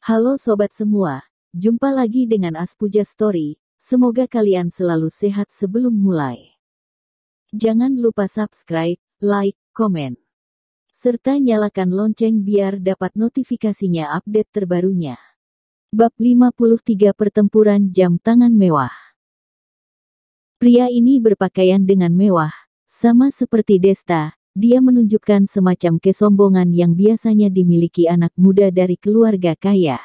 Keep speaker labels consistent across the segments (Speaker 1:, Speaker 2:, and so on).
Speaker 1: Halo sobat semua, jumpa lagi dengan Aspuja Story. Semoga kalian selalu sehat sebelum mulai. Jangan lupa subscribe, like, komen, serta nyalakan lonceng biar dapat notifikasinya update terbarunya. Bab 53 Pertempuran Jam Tangan Mewah. Pria ini berpakaian dengan mewah, sama seperti Desta. Dia menunjukkan semacam kesombongan yang biasanya dimiliki anak muda dari keluarga kaya.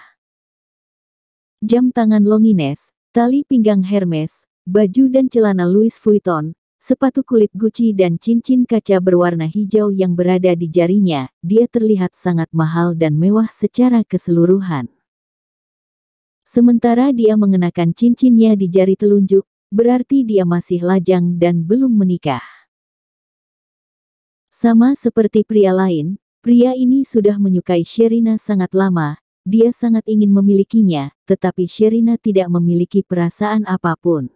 Speaker 1: Jam tangan Longines, tali pinggang Hermes, baju dan celana Louis Vuitton, sepatu kulit Gucci dan cincin kaca berwarna hijau yang berada di jarinya, dia terlihat sangat mahal dan mewah secara keseluruhan. Sementara dia mengenakan cincinnya di jari telunjuk, berarti dia masih lajang dan belum menikah. Sama seperti pria lain, pria ini sudah menyukai Sherina sangat lama. Dia sangat ingin memilikinya, tetapi Sherina tidak memiliki perasaan apapun.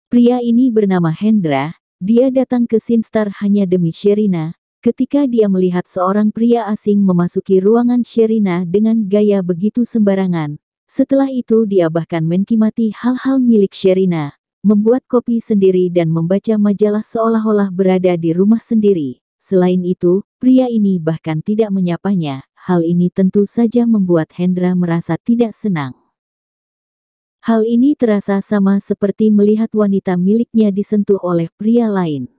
Speaker 1: Pria ini bernama Hendra. Dia datang ke Sinstar hanya demi Sherina. Ketika dia melihat seorang pria asing memasuki ruangan Sherina dengan gaya begitu sembarangan, setelah itu dia bahkan menikmati hal-hal milik Sherina. Membuat kopi sendiri dan membaca majalah seolah-olah berada di rumah sendiri. Selain itu, pria ini bahkan tidak menyapanya. Hal ini tentu saja membuat Hendra merasa tidak senang. Hal ini terasa sama seperti melihat wanita miliknya disentuh oleh pria lain.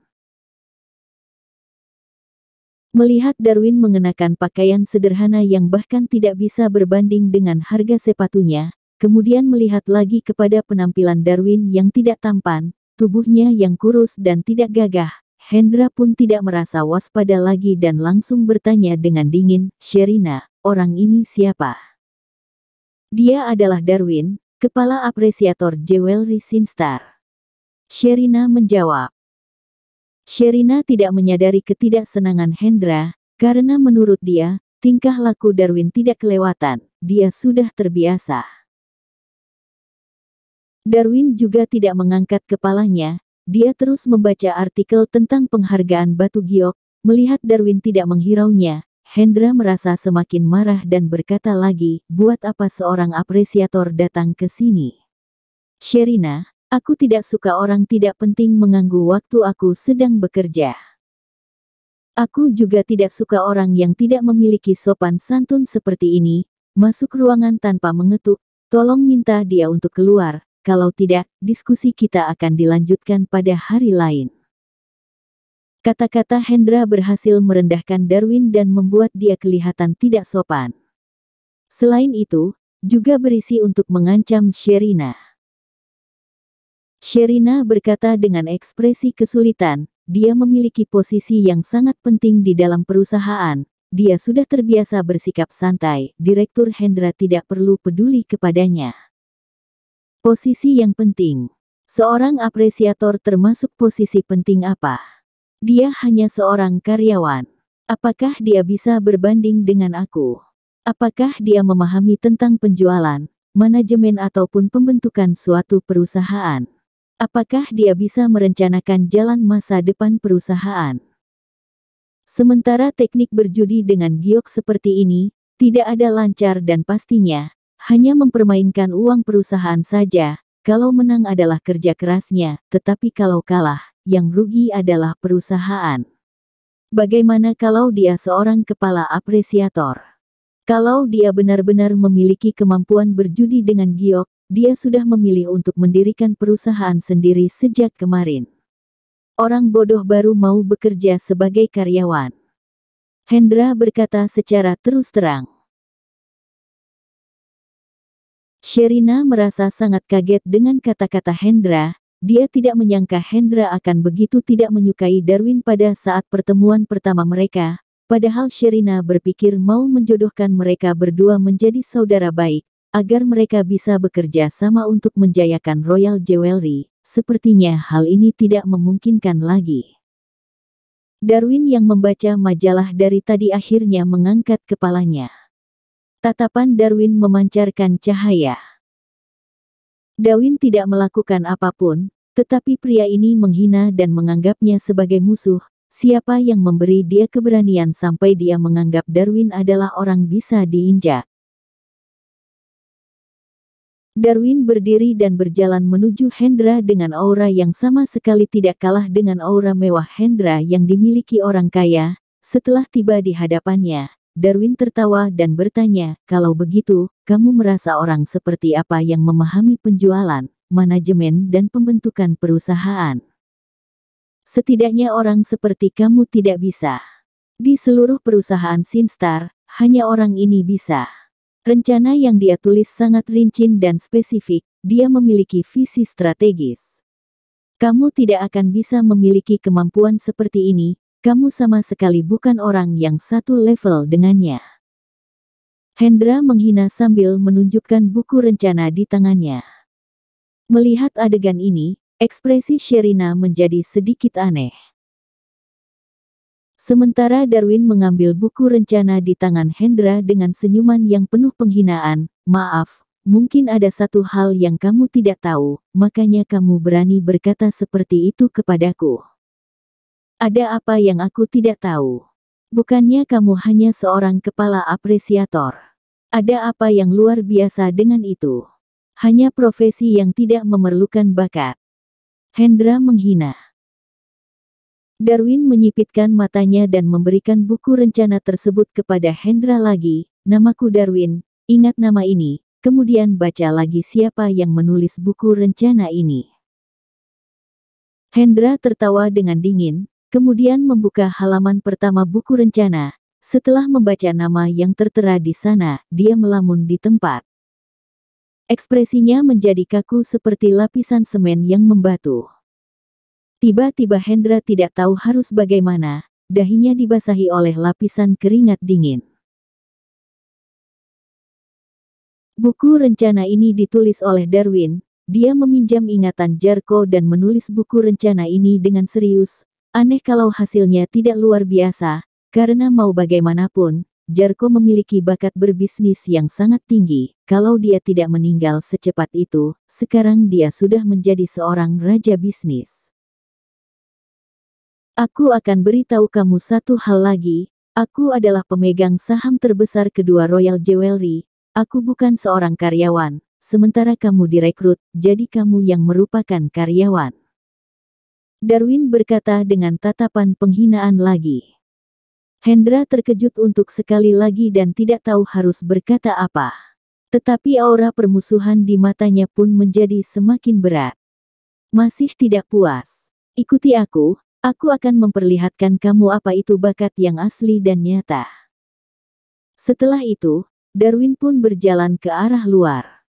Speaker 1: Melihat Darwin mengenakan pakaian sederhana yang bahkan tidak bisa berbanding dengan harga sepatunya, kemudian melihat lagi kepada penampilan Darwin yang tidak tampan, tubuhnya yang kurus dan tidak gagah, Hendra pun tidak merasa waspada lagi dan langsung bertanya dengan dingin, "Sherina, orang ini siapa?" "Dia adalah Darwin, kepala apresiator jewelry Sinstar." Sherina menjawab. Sherina tidak menyadari ketidaksenangan Hendra, karena menurut dia, tingkah laku Darwin tidak kelewatan, dia sudah terbiasa. Darwin juga tidak mengangkat kepalanya, dia terus membaca artikel tentang penghargaan batu giok. Melihat Darwin tidak menghiraunya, Hendra merasa semakin marah dan berkata lagi, "Buat apa seorang apresiator datang ke sini? Sherina, aku tidak suka orang tidak penting mengganggu waktu aku sedang bekerja. Aku juga tidak suka orang yang tidak memiliki sopan santun seperti ini, masuk ruangan tanpa mengetuk, tolong minta dia untuk keluar. Kalau tidak, diskusi kita akan dilanjutkan pada hari lain." Kata-kata Hendra berhasil merendahkan Darwin dan membuat dia kelihatan tidak sopan. Selain itu, juga berisi untuk mengancam Sherina. Sherina berkata dengan ekspresi kesulitan, dia memiliki posisi yang sangat penting di dalam perusahaan. Dia sudah terbiasa bersikap santai, Direktur Hendra tidak perlu peduli kepadanya. Posisi yang penting. Seorang apresiator termasuk posisi penting apa? Dia hanya seorang karyawan. Apakah dia bisa berbanding dengan aku? Apakah dia memahami tentang penjualan, manajemen ataupun pembentukan suatu perusahaan? Apakah dia bisa merencanakan jalan masa depan perusahaan? Sementara teknik berjudi dengan giok seperti ini, tidak ada lancar dan pastinya, hanya mempermainkan uang perusahaan saja. Kalau menang adalah kerja kerasnya, tetapi kalau kalah, yang rugi adalah perusahaan. Bagaimana kalau dia seorang kepala apresiator? Kalau dia benar-benar memiliki kemampuan berjudi dengan giok, dia sudah memilih untuk mendirikan perusahaan sendiri sejak kemarin. Orang bodoh baru mau bekerja sebagai karyawan. Hendra berkata secara terus terang. Sherina merasa sangat kaget dengan kata-kata Hendra. Dia tidak menyangka Hendra akan begitu tidak menyukai Darwin pada saat pertemuan pertama mereka. Padahal Sherina berpikir mau menjodohkan mereka berdua menjadi saudara baik, agar mereka bisa bekerja sama untuk menjayakan Royal Jewelry. Sepertinya hal ini tidak memungkinkan lagi. Darwin yang membaca majalah dari tadi akhirnya mengangkat kepalanya. Tatapan Darwin memancarkan cahaya. Darwin tidak melakukan apapun, tetapi pria ini menghina dan menganggapnya sebagai musuh. Siapa yang memberi dia keberanian sampai dia menganggap Darwin adalah orang bisa diinjak? Darwin berdiri dan berjalan menuju Hendra dengan aura yang sama sekali tidak kalah dengan aura mewah Hendra yang dimiliki orang kaya. Setelah tiba di hadapannya, Darwin tertawa dan bertanya, "Kalau begitu, kamu merasa orang seperti apa yang memahami penjualan, manajemen dan pembentukan perusahaan? Setidaknya orang seperti kamu tidak bisa. Di seluruh perusahaan Sinstar, hanya orang ini bisa." Rencana yang dia tulis sangat rinci dan spesifik, dia memiliki visi strategis. Kamu tidak akan bisa memiliki kemampuan seperti ini, kamu sama sekali bukan orang yang satu level dengannya. Hendra menghina sambil menunjukkan buku rencana di tangannya. Melihat adegan ini, ekspresi Sherina menjadi sedikit aneh. Sementara Darwin mengambil buku rencana di tangan Hendra dengan senyuman yang penuh penghinaan, "Maaf, mungkin ada satu hal yang kamu tidak tahu, makanya kamu berani berkata seperti itu kepadaku. Ada apa yang aku tidak tahu? Bukannya kamu hanya seorang kepala apresiator? Ada apa yang luar biasa dengan itu? Hanya profesi yang tidak memerlukan bakat." Hendra menghina. Darwin menyipitkan matanya dan memberikan buku rencana tersebut kepada Hendra lagi. "Namaku Darwin, ingat nama ini." Kemudian baca lagi siapa yang menulis buku rencana ini. Hendra tertawa dengan dingin, kemudian membuka halaman pertama buku rencana. Setelah membaca nama yang tertera di sana, dia melamun di tempat. Ekspresinya menjadi kaku seperti lapisan semen yang membatu. Tiba-tiba Hendra tidak tahu harus bagaimana, dahinya dibasahi oleh lapisan keringat dingin. Buku rencana ini ditulis oleh Darwin, dia meminjam ingatan Jarko dan menulis buku rencana ini dengan serius. Aneh kalau hasilnya tidak luar biasa, karena mau bagaimanapun, Jarko memiliki bakat berbisnis yang sangat tinggi. Kalau dia tidak meninggal secepat itu, sekarang dia sudah menjadi seorang raja bisnis. Aku akan beritahu kamu satu hal lagi, aku adalah pemegang saham terbesar kedua Royal Jewelry, aku bukan seorang karyawan, sementara kamu direkrut, jadi kamu yang merupakan karyawan. Darwin berkata dengan tatapan penghinaan lagi. Hendra terkejut untuk sekali lagi dan tidak tahu harus berkata apa. Tetapi aura permusuhan di matanya pun menjadi semakin berat. "Masih tidak puas? Ikuti aku. Aku akan memperlihatkan kamu apa itu bakat yang asli dan nyata." Setelah itu, Darwin pun berjalan ke arah luar.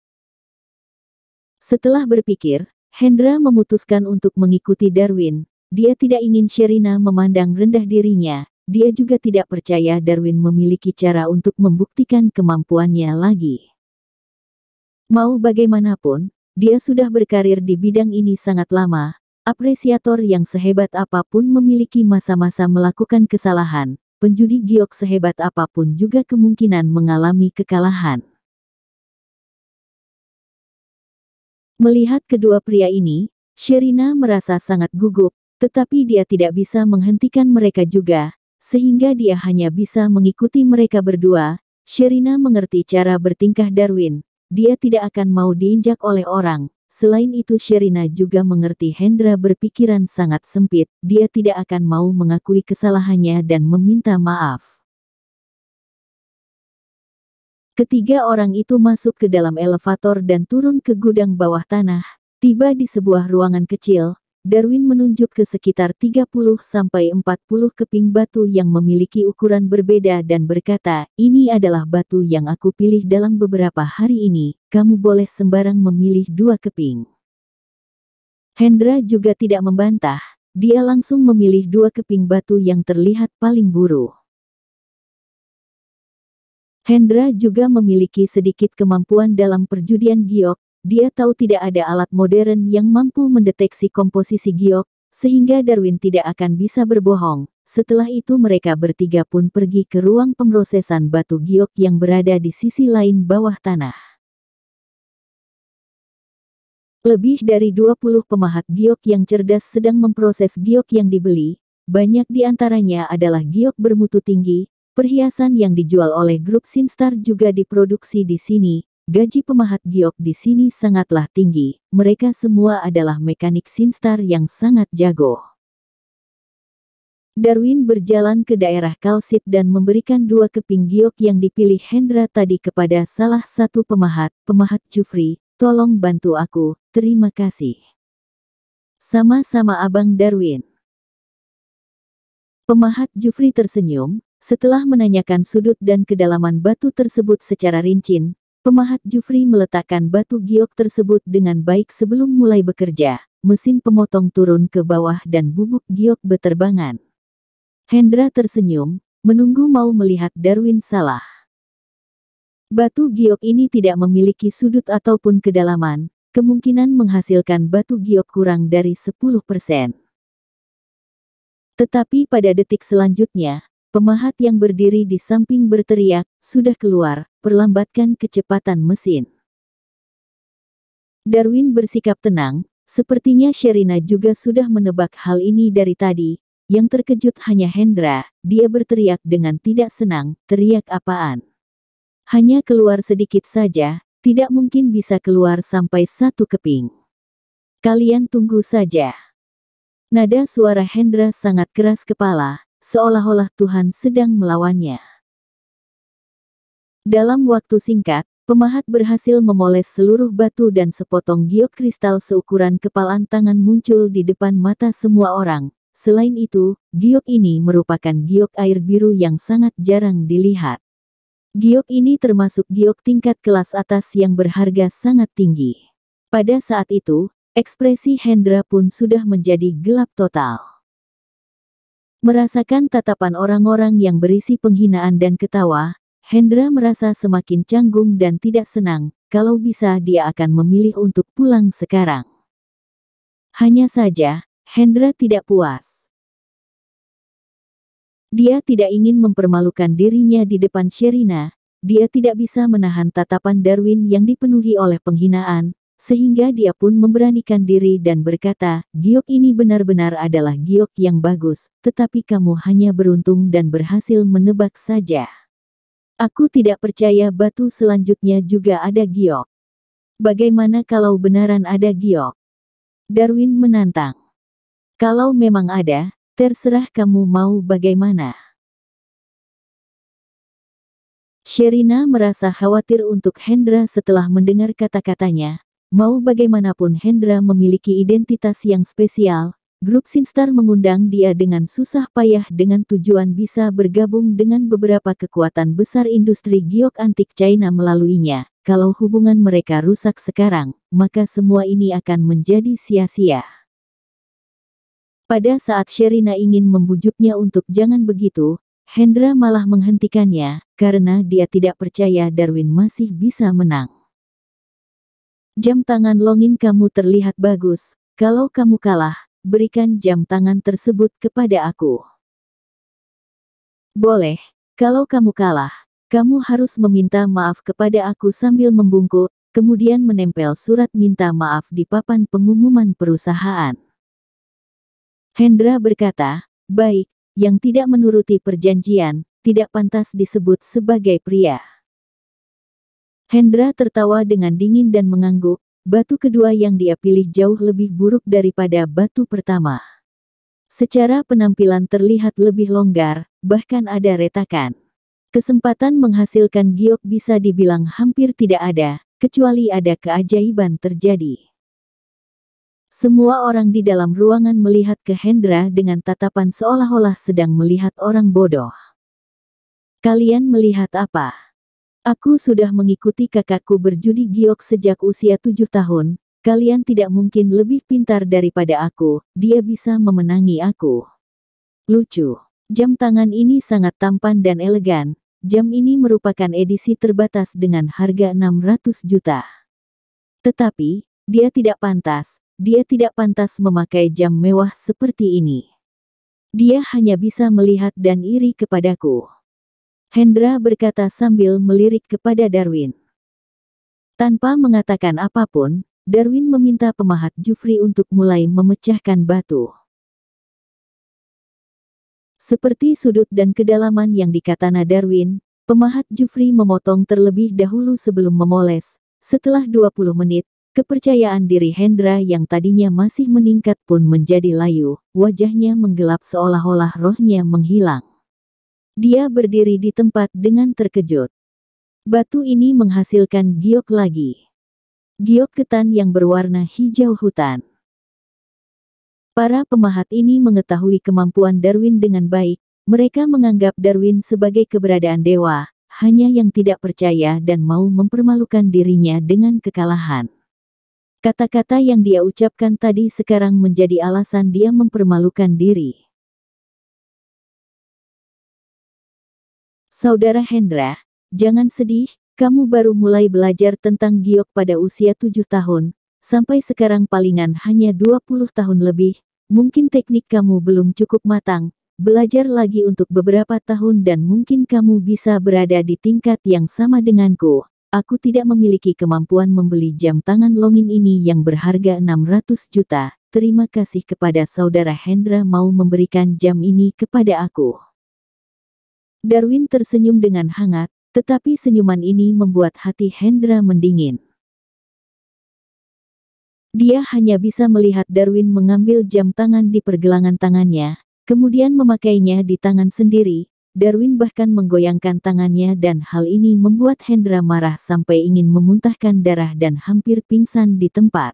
Speaker 1: Setelah berpikir, Hendra memutuskan untuk mengikuti Darwin. Dia tidak ingin Sherina memandang rendah dirinya. Dia juga tidak percaya Darwin memiliki cara untuk membuktikan kemampuannya lagi. Mau bagaimanapun, dia sudah berkarir di bidang ini sangat lama. Apresiator yang sehebat apapun memiliki masa-masa melakukan kesalahan, penjudi giok sehebat apapun juga kemungkinan mengalami kekalahan. Melihat kedua pria ini, Sherina merasa sangat gugup, tetapi dia tidak bisa menghentikan mereka juga, sehingga dia hanya bisa mengikuti mereka berdua. Sherina mengerti cara bertingkah Darwin, dia tidak akan mau diinjak oleh orang. Selain itu Sherina juga mengerti Hendra berpikiran sangat sempit, dia tidak akan mau mengakui kesalahannya dan meminta maaf. Ketiga orang itu masuk ke dalam elevator dan turun ke gudang bawah tanah. Tiba di sebuah ruangan kecil, Darwin menunjuk ke sekitar 30-40 keping batu yang memiliki ukuran berbeda dan berkata, "Ini adalah batu yang aku pilih dalam beberapa hari ini, kamu boleh sembarang memilih 2 keping." Hendra juga tidak membantah, dia langsung memilih 2 keping batu yang terlihat paling buruk. Hendra juga memiliki sedikit kemampuan dalam perjudian giok. Dia tahu tidak ada alat modern yang mampu mendeteksi komposisi giok, sehingga Darwin tidak akan bisa berbohong. Setelah itu mereka bertiga pun pergi ke ruang pemrosesan batu giok yang berada di sisi lain bawah tanah. Lebih dari 20 pemahat giok yang cerdas sedang memproses giok yang dibeli. banyak di antaranya adalah giok bermutu tinggi. Perhiasan yang dijual oleh grup Sinstar juga diproduksi di sini. Gaji pemahat giok di sini sangatlah tinggi. Mereka semua adalah mekanik Sinstar yang sangat jago. Darwin berjalan ke daerah Kalsit dan memberikan 2 keping giok yang dipilih Hendra tadi kepada salah satu pemahat. Pemahat Jufri, tolong bantu aku, terima kasih. Sama-sama Abang Darwin. Pemahat Jufri tersenyum. Setelah menanyakan sudut dan kedalaman batu tersebut secara rinci, pemahat Jufri meletakkan batu giok tersebut dengan baik sebelum mulai bekerja. Mesin pemotong turun ke bawah dan bubuk giok beterbangan. Hendra tersenyum, menunggu mau melihat Darwin salah. Batu giok ini tidak memiliki sudut ataupun kedalaman, kemungkinan menghasilkan batu giok kurang dari 10%. Tetapi pada detik selanjutnya, pemahat yang berdiri di samping berteriak, "Sudah keluar, perlambatkan kecepatan mesin." Darwin bersikap tenang, sepertinya Sherina juga sudah menebak hal ini dari tadi. Yang terkejut hanya Hendra, dia berteriak dengan tidak senang, "Teriak apaan? Hanya keluar sedikit saja, tidak mungkin bisa keluar sampai 1 keping. Kalian tunggu saja." Nada suara Hendra sangat keras kepala, seolah-olah Tuhan sedang melawannya. Dalam waktu singkat, pemahat berhasil memoles seluruh batu dan sepotong giok kristal seukuran kepalan tangan muncul di depan mata semua orang. Selain itu, giok ini merupakan giok air biru yang sangat jarang dilihat. Giok ini termasuk giok tingkat kelas atas yang berharga sangat tinggi. Pada saat itu, ekspresi Hendra pun sudah menjadi gelap total. Merasakan tatapan orang-orang yang berisi penghinaan dan ketawa, Hendra merasa semakin canggung dan tidak senang. Kalau bisa dia akan memilih untuk pulang sekarang. Hanya saja, Hendra tidak puas. Dia tidak ingin mempermalukan dirinya di depan Sherina. Dia tidak bisa menahan tatapan Darwin yang dipenuhi oleh penghinaan, sehingga dia pun memberanikan diri dan berkata, "Giok ini benar-benar adalah giok yang bagus, tetapi kamu hanya beruntung dan berhasil menebak saja. Aku tidak percaya batu selanjutnya juga ada giok. Bagaimana kalau benaran ada giok?" Darwin menantang. "Kalau memang ada, terserah kamu mau bagaimana." Sherina merasa khawatir untuk Hendra setelah mendengar kata-katanya. Mau bagaimanapun Hendra memiliki identitas yang spesial. Grup Sinstar mengundang dia dengan susah payah dengan tujuan bisa bergabung dengan beberapa kekuatan besar industri giok antik China melaluinya. Kalau hubungan mereka rusak sekarang, maka semua ini akan menjadi sia-sia. Pada saat Sherina ingin membujuknya untuk jangan begitu, Hendra malah menghentikannya, karena dia tidak percaya Darwin masih bisa menang. "Jam tangan Longin kamu terlihat bagus, kalau kamu kalah, berikan jam tangan tersebut kepada aku." "Boleh, kalau kamu kalah, kamu harus meminta maaf kepada aku," sambil membungkuk, kemudian menempel surat minta maaf di papan pengumuman perusahaan. Hendra berkata, "Baik, yang tidak menuruti perjanjian, tidak pantas disebut sebagai pria." Hendra tertawa dengan dingin dan mengangguk. Batu kedua yang dia pilih jauh lebih buruk daripada batu pertama. Secara penampilan terlihat lebih longgar, bahkan ada retakan. Kesempatan menghasilkan giok bisa dibilang hampir tidak ada, kecuali ada keajaiban terjadi. Semua orang di dalam ruangan melihat ke Hendra dengan tatapan seolah-olah sedang melihat orang bodoh. "Kalian melihat apa? Aku sudah mengikuti kakakku berjudi giok sejak usia 7 tahun. Kalian tidak mungkin lebih pintar daripada aku, dia bisa memenangi aku." Lucu. Jam tangan ini sangat tampan dan elegan. Jam ini merupakan edisi terbatas dengan harga 600 juta. Tetapi, dia tidak pantas. Dia tidak pantas memakai jam mewah seperti ini. Dia hanya bisa melihat dan iri kepadaku. Hendra berkata sambil melirik kepada Darwin. Tanpa mengatakan apapun, Darwin meminta pemahat Jufri untuk mulai memecahkan batu. Seperti sudut dan kedalaman yang dikatana Darwin, pemahat Jufri memotong terlebih dahulu sebelum memoles. Setelah 20 menit, kepercayaan diri Hendra yang tadinya masih meningkat pun menjadi layu, wajahnya menggelap seolah-olah rohnya menghilang. Dia berdiri di tempat dengan terkejut. Batu ini menghasilkan giok lagi. Giok ketan yang berwarna hijau hutan. Para pemahat ini mengetahui kemampuan Darwin dengan baik. Mereka menganggap Darwin sebagai keberadaan dewa, hanya yang tidak percaya dan mau mempermalukan dirinya dengan kekalahan. Kata-kata yang dia ucapkan tadi sekarang menjadi alasan dia mempermalukan diri. Saudara Hendra, jangan sedih, kamu baru mulai belajar tentang giok pada usia 7 tahun, sampai sekarang palingan hanya 20 tahun lebih, mungkin teknik kamu belum cukup matang, belajar lagi untuk beberapa tahun dan mungkin kamu bisa berada di tingkat yang sama denganku. Aku tidak memiliki kemampuan membeli jam tangan Longin ini yang berharga 600 juta, terima kasih kepada saudara Hendra mau memberikan jam ini kepada aku. Darwin tersenyum dengan hangat, tetapi senyuman ini membuat hati Hendra mendingin. Dia hanya bisa melihat Darwin mengambil jam tangan di pergelangan tangannya, kemudian memakainya di tangan sendiri. Darwin bahkan menggoyangkan tangannya dan hal ini membuat Hendra marah sampai ingin memuntahkan darah dan hampir pingsan di tempat.